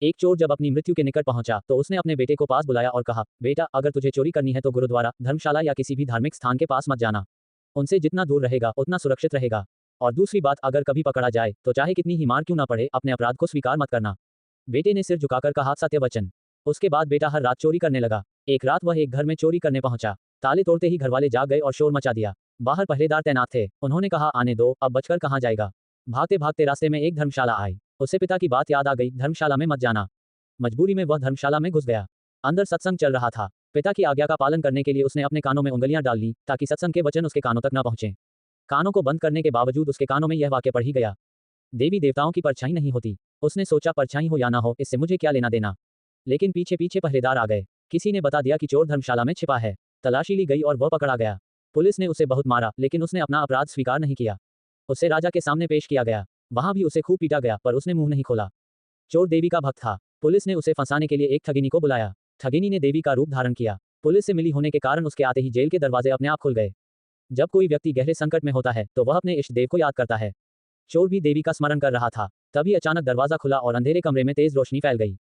एक चोर जब अपनी मृत्यु के निकट पहुंचा तो उसने अपने बेटे को पास बुलाया और कहा, बेटा, अगर तुझे चोरी करनी है तो गुरुद्वारा, धर्मशाला या किसी भी धार्मिक स्थान के पास मत जाना। उनसे जितना दूर रहेगा उतना सुरक्षित रहेगा। और दूसरी बात, अगर कभी पकड़ा जाए तो चाहे कितनी ही मार क्यों ना पड़े, अपने अपराध को स्वीकार मत करना। बेटे ने सिर झुकाकर कहा, सत्य वचन। उसके बाद बेटा हर रात चोरी करने लगा। एक रात वह एक घर में चोरी करने पहुंचा। ताले तोड़ते ही घरवाले जाग गए और शोर मचा दिया। बाहर पहरेदार तैनात थे। उन्होंने कहा, आने दो, अब बचकर कहां जाएगा। भागते भागते रास्ते में एक धर्मशाला आई। उसे पिता की बात याद आ गई, धर्मशाला में मत जाना। मजबूरी में वह धर्मशाला में घुस गया। अंदर सत्संग चल रहा था। पिता की आज्ञा का पालन करने के लिए उसने अपने कानों में उंगलियां डाल ली ताकि सत्संग के वचन उसके कानों तक न पहुंचे। कानों को बंद करने के बावजूद उसके कानों में यह वाक्य पड़ ही गया, देवी देवताओं की परछाई नहीं होती। उसने सोचा, परछाई हो या ना हो, इससे मुझे क्या लेना देना। लेकिन पीछे पीछे पहरेदार आ गए। किसी ने बता दिया कि चोर धर्मशाला में छिपा है। तलाशी ली गई और वह पकड़ा गया। पुलिस ने उसे बहुत मारा, लेकिन उसने अपना अपराध स्वीकार नहीं किया। उसे राजा के सामने पेश किया गया। वहां भी उसे खूब पीटा गया, पर उसने मुंह नहीं खोला। चोर देवी का भक्त था। पुलिस ने उसे फंसाने के लिए एक ठगिनी को बुलाया। ठगिनी ने देवी का रूप धारण किया। पुलिस से मिली होने के कारण उसके आते ही जेल के दरवाजे अपने आप खुल गए। जब कोई व्यक्ति गहरे संकट में होता है तो वह अपने इष्ट देव को याद करता है। चोर भी देवी का स्मरण कर रहा था। तभी अचानक दरवाजा खुला और अंधेरे कमरे में तेज रोशनी फैल गई।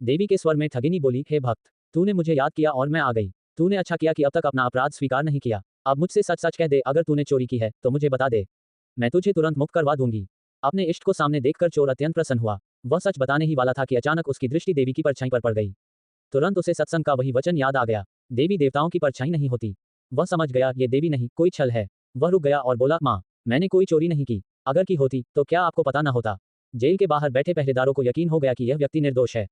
देवी के स्वर में ठगिनी बोली, हे भक्त, तूने मुझे याद किया और मैं आ गई। तूने अच्छा किया कि अब तक अपना अपराध स्वीकार नहीं किया। अब मुझसे सच सच कह दे, अगर तूने चोरी की है तो मुझे बता दे, मैं तुझे तुरंत मुक्त करवा दूंगी। अपने इष्ट को सामने देखकर चोर अत्यंत प्रसन्न हुआ। वह सच बताने ही वाला था कि अचानक उसकी दृष्टि देवी की परछाई पर पड़ गई। तुरंत उसे सत्संग का वही वचन याद आ गया, देवी देवताओं की परछाई नहीं होती। वह समझ गया, ये देवी नहीं, कोई छल है। वह रुक गया और बोला, माँ, मैंने कोई चोरी नहीं की। अगर की होती तो क्या आपको पता न होता। जेल के बाहर बैठे पहरेदारों को यकीन हो गया कि यह व्यक्ति निर्दोष है।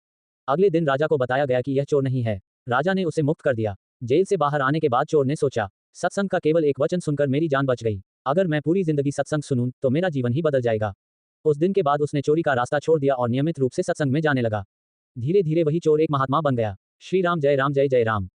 अगले दिन राजा को बताया गया कि यह चोर नहीं है। राजा ने उसे मुक्त कर दिया। जेल से बाहर आने के बाद चोर ने सोचा, सत्संग का केवल एक वचन सुनकर मेरी जान बच गई। अगर मैं पूरी जिंदगी सत्संग सुनूं तो मेरा जीवन ही बदल जाएगा। उस दिन के बाद उसने चोरी का रास्ता छोड़ दिया और नियमित रूप से सत्संग में जाने लगा। धीरे धीरे वही चोर एक महात्मा बन गया। श्री राम जय राम जय जय राम।